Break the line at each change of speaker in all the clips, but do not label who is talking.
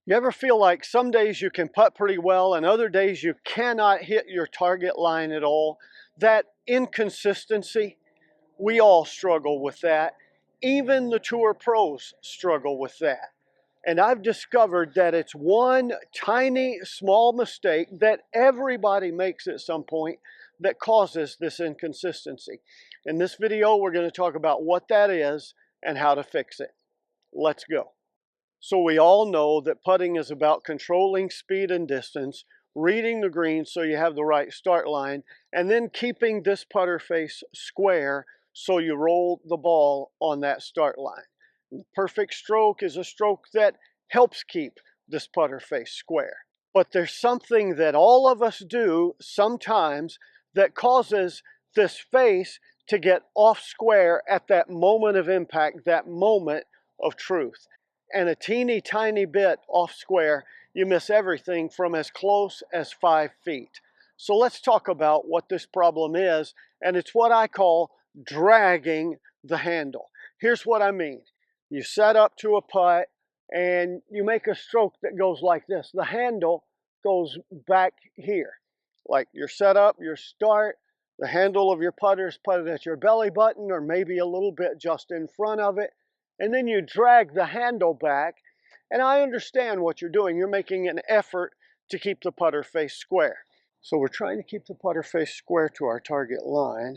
You ever feel like some days you can putt pretty well and other days you cannot hit your target line at all? That inconsistency, we all struggle with that. Even the tour pros struggle with that. And I've discovered that it's one tiny, small mistake that everybody makes at some point that causes this inconsistency. In this video, we're going to talk about what that is and how to fix it. Let's go. So we all know that putting is about controlling speed and distance, reading the green so you have the right start line, and then keeping this putter face square so you roll the ball on that start line. And the perfect stroke is a stroke that helps keep this putter face square. But there's something that all of us do sometimes that causes this face to get off square at that moment of impact, that moment of truth. And a teeny tiny bit off square, you miss everything from as close as 5 feet. So let's talk about what this problem is, and it's what I call dragging the handle. Here's what I mean. You set up to a putt and you make a stroke that goes like this. The handle goes back here. Like your setup, your start, the handle of your putter is putted at your belly button or maybe a little bit just in front of it. And then you drag the handle back, and I understand what you're doing. You're making an effort to keep the putter face square. So we're trying to keep the putter face square to our target line,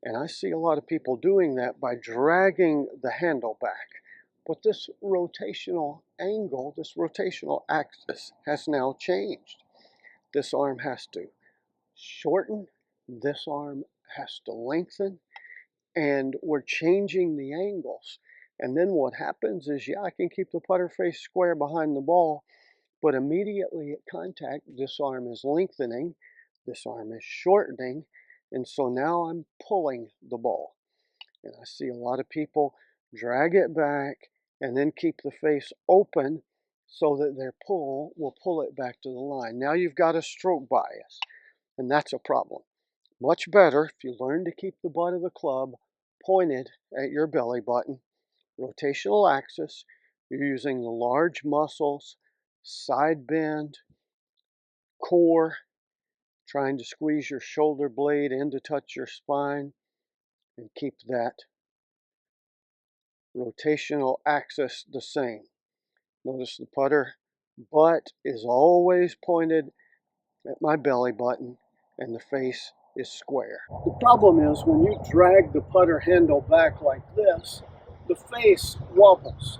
and I see a lot of people doing that by dragging the handle back. But this rotational angle, this rotational axis has now changed. This arm has to shorten, this arm has to lengthen, and we're changing the angles. And then what happens is, yeah, I can keep the putter face square behind the ball, but immediately at contact, this arm is lengthening, this arm is shortening, and so now I'm pulling the ball. And I see a lot of people drag it back and then keep the face open so that their pull will pull it back to the line. Now you've got a stroke bias, and that's a problem. Much better if you learn to keep the butt of the club pointed at your belly button. Rotational axis, you're using the large muscles, side bend, core, trying to squeeze your shoulder blade in to touch your spine, and keep that rotational axis the same. Notice the putter butt is always pointed at my belly button and the face is square. The problem is when you drag the putter handle back like this, the face wobbles.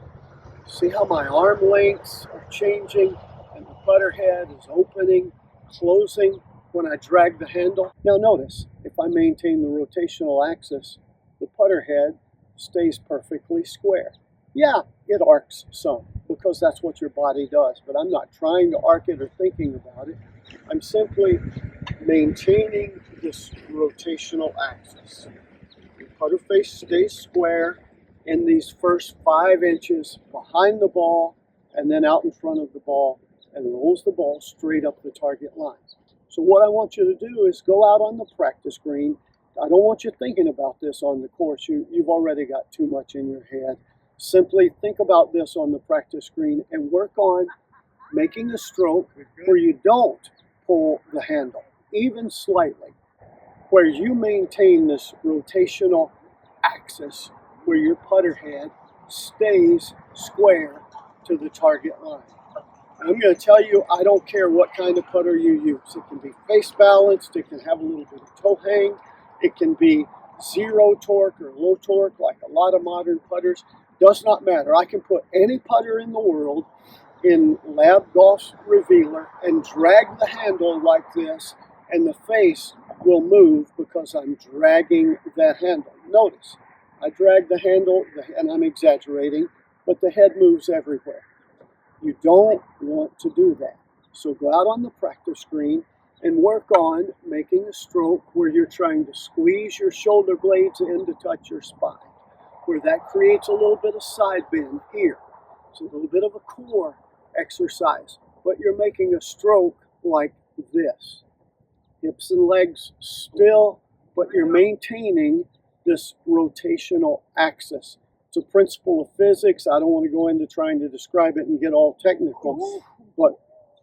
See how my arm lengths are changing and the putter head is opening, closing when I drag the handle? Now notice, if I maintain the rotational axis, the putter head stays perfectly square. Yeah, it arcs some because that's what your body does, but I'm not trying to arc it or thinking about it. I'm simply maintaining this rotational axis. The putter face stays square in these first 5 inches behind the ball and then out in front of the ball and rolls the ball straight up the target line. So what I want you to do is go out on the practice green. I don't want you thinking about this on the course. You've already got too much in your head. Simply think about this on the practice green and work on making a stroke where you don't pull the handle, even slightly, where you maintain this rotational axis where your putter head stays square to the target line. And I'm going to tell you, I don't care what kind of putter you use. It can be face balanced, it can have a little bit of toe hang, it can be zero torque or low torque like a lot of modern putters. Does not matter. I can put any putter in the world in Lab Golf's revealer and drag the handle like this, and the face will move because I'm dragging that handle. Notice, I drag the handle, and I'm exaggerating, but the head moves everywhere. You don't want to do that. So go out on the practice green and work on making a stroke where you're trying to squeeze your shoulder blades in to touch your spine, where that creates a little bit of side bend here. It's a little bit of a core exercise, but you're making a stroke like this. Hips and legs still, but you're maintaining this rotational axis It's a principle of physics. I don't want to go into trying to describe it and get all technical, but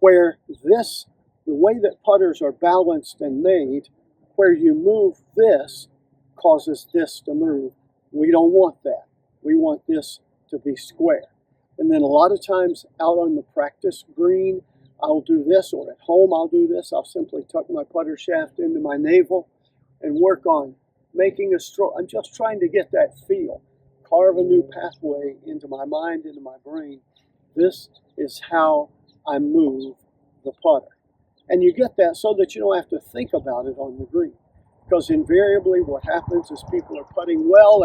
where this, the way that putters are balanced and made, where you move this causes this to move. We don't want that. We want this to be square. And then a lot of times out on the practice green, I'll do this, or at home I'll do this. I'll simply tuck my putter shaft into my navel and work on making a stroke. I'm just trying to get that feel, carve a new pathway into my mind, into my brain. This is how I move the putter. And you get that so that you don't have to think about it on the green. Because invariably what happens is people are putting well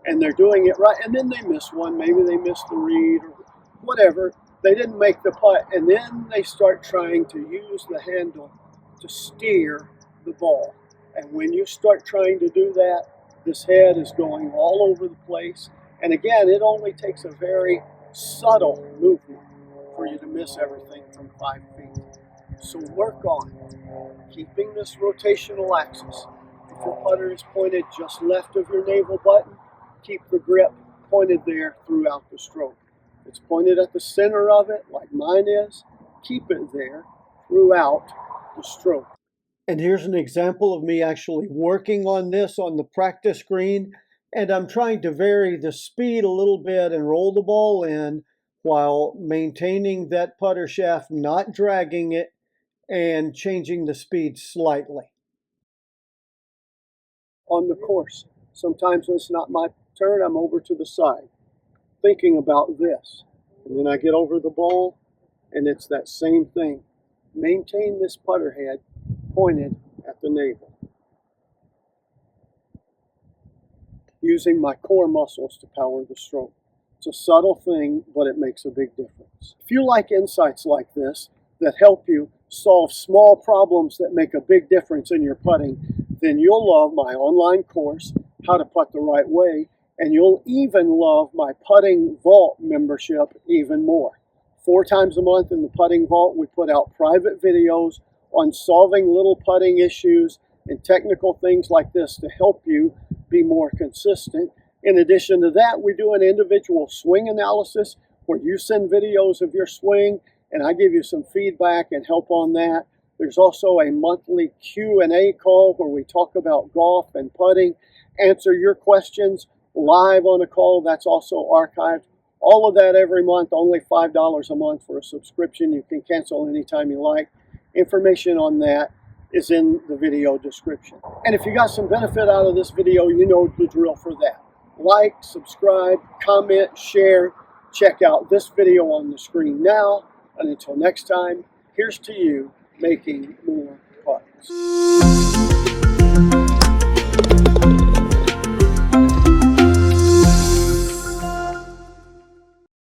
and they're doing it right, and then they miss one. Maybe they missed the read or whatever. They didn't make the putt, and then they start trying to use the handle to steer the ball. And when you start trying to do that, this head is going all over the place. And again, it only takes a very subtle movement for you to miss everything from 5 feet. So work on keeping this rotational axis. If your putter is pointed just left of your navel button, keep the grip pointed there throughout the stroke. If it's pointed at the center of it, like mine is, keep it there throughout the stroke. And here's an example of me actually working on this on the practice green, and I'm trying to vary the speed a little bit and roll the ball in while maintaining that putter shaft, not dragging it, and changing the speed slightly. On the course, sometimes when it's not my turn, I'm over to the side, thinking about this. And then I get over the ball, and it's that same thing. Maintain this putter head pointed at the navel. Using my core muscles to power the stroke. It's a subtle thing, but it makes a big difference. If you like insights like this that help you solve small problems that make a big difference in your putting, then you'll love my online course, How to Putt the Right Way, and you'll even love my Putting Vault membership even more. 4 times a month in the Putting Vault, we put out private videos on solving little putting issues and technical things like this to help you be more consistent. In addition to that, we do an individual swing analysis where you send videos of your swing and I give you some feedback and help on that. There's also a monthly Q&A call where we talk about golf and putting, answer your questions live on a call. That's also archived. All of that every month, only $5 a month for a subscription. You can cancel anytime you like. Information on that is in the video description. And if you got some benefit out of this video, you know the drill for that. Like, subscribe, comment, share. Check out this video on the screen now. And until next time, here's to you making more putts.